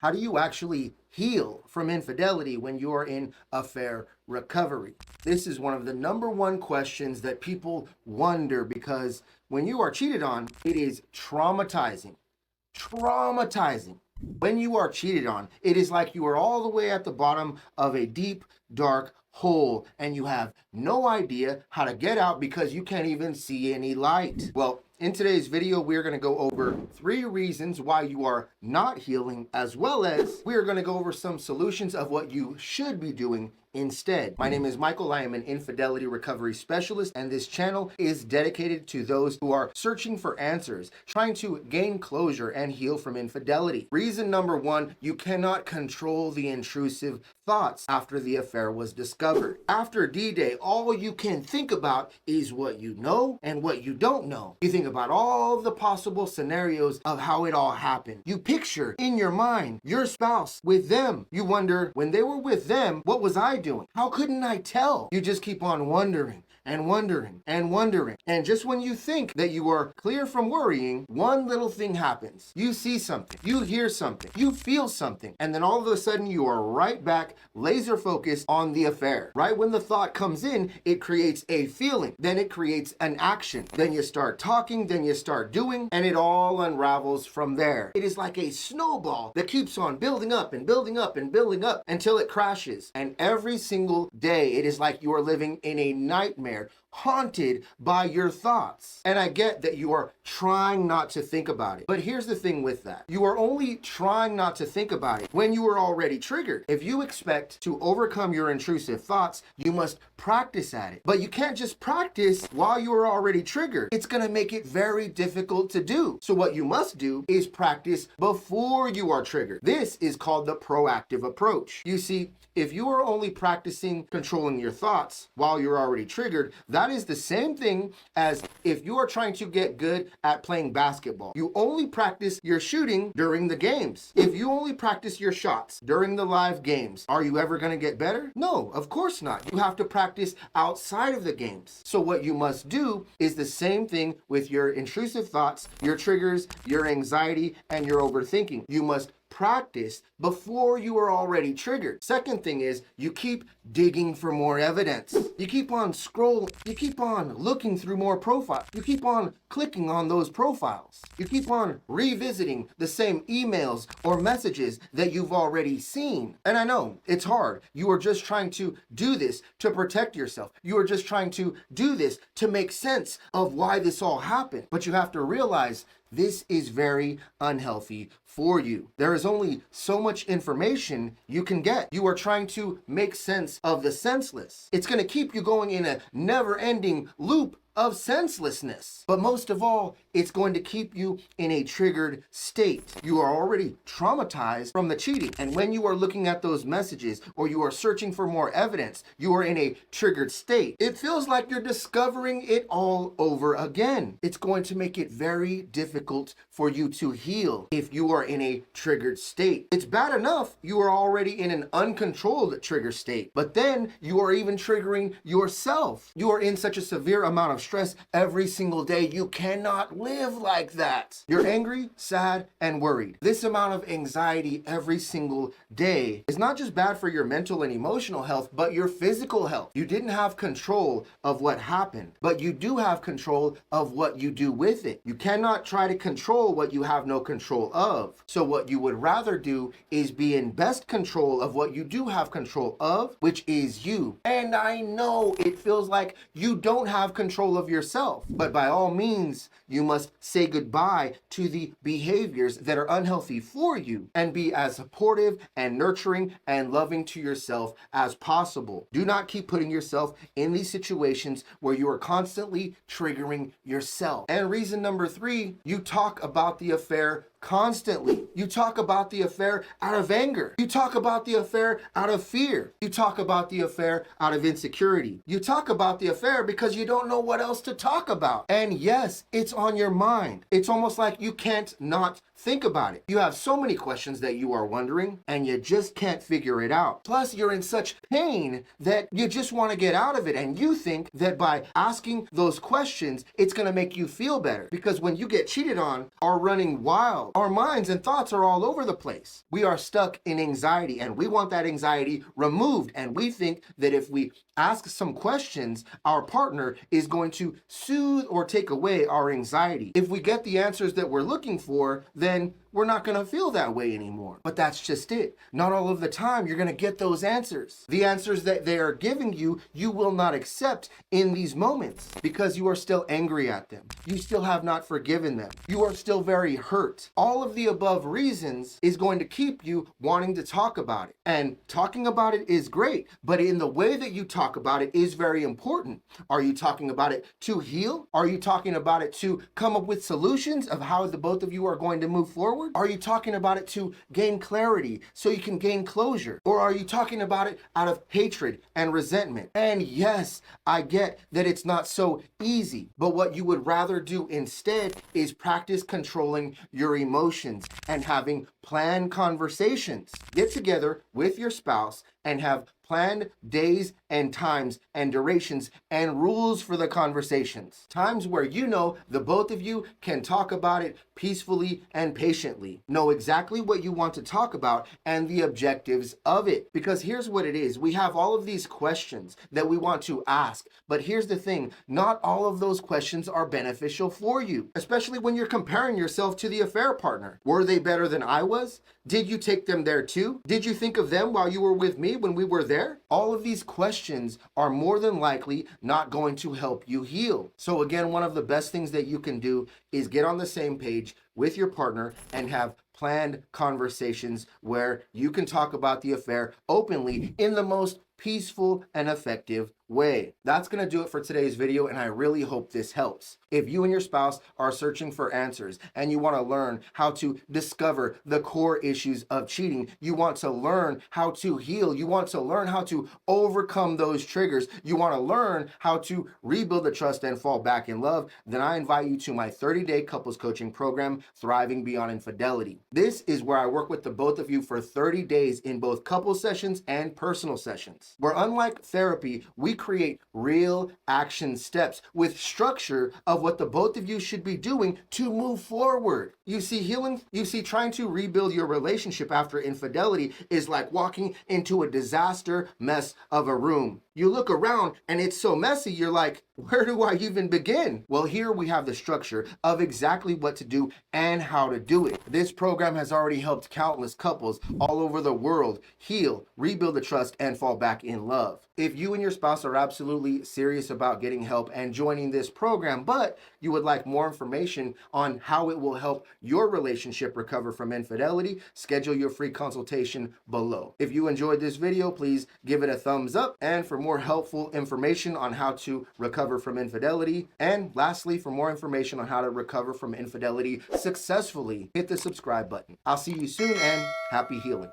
How do you actually heal from infidelity when you are in affair recovery? This is one of the number one questions that people wonder, because when you are cheated on, it is traumatizing. Traumatizing. When you are cheated on, it is like you are all the way at the bottom of a deep, dark hole and you have no idea how to get out because you can't even see any light. Well, in today's video, we're going to go over 3 reasons why you are not healing, as well as we are going to go over some solutions of what you should be doing instead. My name is Michael. I am an infidelity recovery specialist, and this channel is dedicated to those who are searching for answers, trying to gain closure and heal from infidelity. Reason number 1, you cannot control the intrusive thoughts after the affair was discovered. After D-Day, all you can think about is what you know and what you don't know. You think about all the possible scenarios of how it all happened. You picture in your mind your spouse with them. You wonder, when they were with them, what was I doing? How couldn't I tell? You just keep on wondering and wondering and wondering. And just when you think that you are clear from worrying, one little thing happens. You see something, you hear something, you feel something, and then all of a sudden you are right back laser focused on the affair. Right when the thought comes in, it creates a feeling, then it creates an action, then you start talking, then you start doing, and it all unravels from there. It is like a snowball that keeps on building up and building up and building up until it crashes. And every single day, it is like you are living in a nightmare, haunted by your thoughts. And I get that you are trying not to think about it. But here's the thing with that. You are only trying not to think about it when you are already triggered. If you expect to overcome your intrusive thoughts, you must practice at it. But you can't just practice while you are already triggered. It's going to make it very difficult to do. So what you must do is practice before you are triggered. This is called the proactive approach. You see, if you are only practicing controlling your thoughts while you're already triggered, that is the same thing as if you are trying to get good at playing basketball. You only practice your shooting during the games. If you only practice your shots during the live games, are you ever going to get better? No, of course not. You have to practice outside of the games. So what you must do is the same thing with your intrusive thoughts, your triggers, your anxiety, and your overthinking. You must practice before you are already triggered. Second thing is, you keep digging for more evidence. You keep on scrolling. You keep on looking through more profiles. You keep on clicking on those profiles. You keep on revisiting the same emails or messages that you've already seen. And I know it's hard. You are just trying to do this to protect yourself. You are just trying to do this to make sense of why this all happened. But you have to realize this is very unhealthy for you. There is only so much information you can get. You are trying to make sense of the senseless. It's going to keep you going in a never-ending loop of senselessness. But most of all, it's going to keep you in a triggered state. You are already traumatized from the cheating. And when you are looking at those messages or you are searching for more evidence, you are in a triggered state. It feels like you're discovering it all over again. It's going to make it very difficult for you to heal if you are in a triggered state. It's bad enough you are already in an uncontrolled trigger state, but then you are even triggering yourself. You are in such a severe amount of stress every single day. You cannot live like that. You're angry, sad, and worried. This amount of anxiety every single day is not just bad for your mental and emotional health, but your physical health. You didn't have control of what happened, but you do have control of what you do with it. You cannot try to control what you have no control of. So what you would rather do is be in best control of what you do have control of, which is you. And I know it feels like you don't have control of yourself, but by all means, you must say goodbye to the behaviors that are unhealthy for you and be as supportive and nurturing and loving to yourself as possible. Do not keep putting yourself in these situations where you are constantly triggering yourself. And reason number 3, you talk about the affair constantly. You talk about the affair out of anger. You talk about the affair out of fear. You talk about the affair out of insecurity. You talk about the affair because you don't know what else to talk about. And yes, it's on your mind. It's almost like you can't not Think about it. You have so many questions that you are wondering and you just can't figure it out. Plus, you're in such pain that you just want to get out of it, and you think that by asking those questions, it's going to make you feel better. Because when you get cheated on, are running wild. Our minds and thoughts are all over the place. We are stuck in anxiety, and we want that anxiety removed. And we think that if we ask some questions, our partner is going to soothe or take away our anxiety. If we get the answers that we're looking for, then we're not going to feel that way anymore. But that's just it. Not all of the time you're going to get those answers. The answers that they are giving you, you will not accept in these moments because you are still angry at them. You still have not forgiven them. You are still very hurt. All of the above reasons is going to keep you wanting to talk about it. And talking about it is great, but in the way that you talk about it is very important. Are you talking about it to heal? Are you talking about it to come up with solutions of how the both of you are going to move forward? Are you talking about it to gain clarity so you can gain closure? Or are you talking about it out of hatred and resentment? And yes, I get that it's not so easy, but what you would rather do instead is practice controlling your emotions and having planned conversations. Get together with your spouse and have planned days and times and durations and rules for the conversations. Times where you know the both of you can talk about it peacefully and patiently. Know exactly what you want to talk about and the objectives of it. Because here's what it is. We have all of these questions that we want to ask. But here's the thing. Not all of those questions are beneficial for you, especially when you're comparing yourself to the affair partner. Were they better than I was? Did you take them there too? Did you think of them while you were with me when we were there? All of these questions are more than likely not going to help you heal. So again, one of the best things that you can do is get on the same page with your partner and have planned conversations where you can talk about the affair openly in the most peaceful and effective way. That's going to do it for today's video, and I really hope this helps. If you and your spouse are searching for answers and you want to learn how to discover the core issues of cheating, you want to learn how to heal, you want to learn how to overcome those triggers, you want to learn how to rebuild the trust and fall back in love, then I invite you to my 30-day couples coaching program, Thriving Beyond Infidelity. This is where I work with the both of you for 30 days in both couple sessions and personal sessions, where unlike therapy, we create real action steps with structure of what the both of you should be doing to move forward. You see, trying to rebuild your relationship after infidelity is like walking into a disaster mess of a room. You look around and it's so messy, you're like, where do I even begin? Well, here we have the structure of exactly what to do and how to do it. This program has already helped countless couples all over the world heal, rebuild the trust, and fall back in love. If you and your spouse are absolutely serious about getting help and joining this program, but you would like more information on how it will help your relationship recover from infidelity, schedule your free consultation below. If you enjoyed this video, please give it a thumbs up. And for more helpful information on how to recover from infidelity, and lastly, for more information on how to recover from infidelity successfully, hit the subscribe button. I'll see you soon, and happy healing.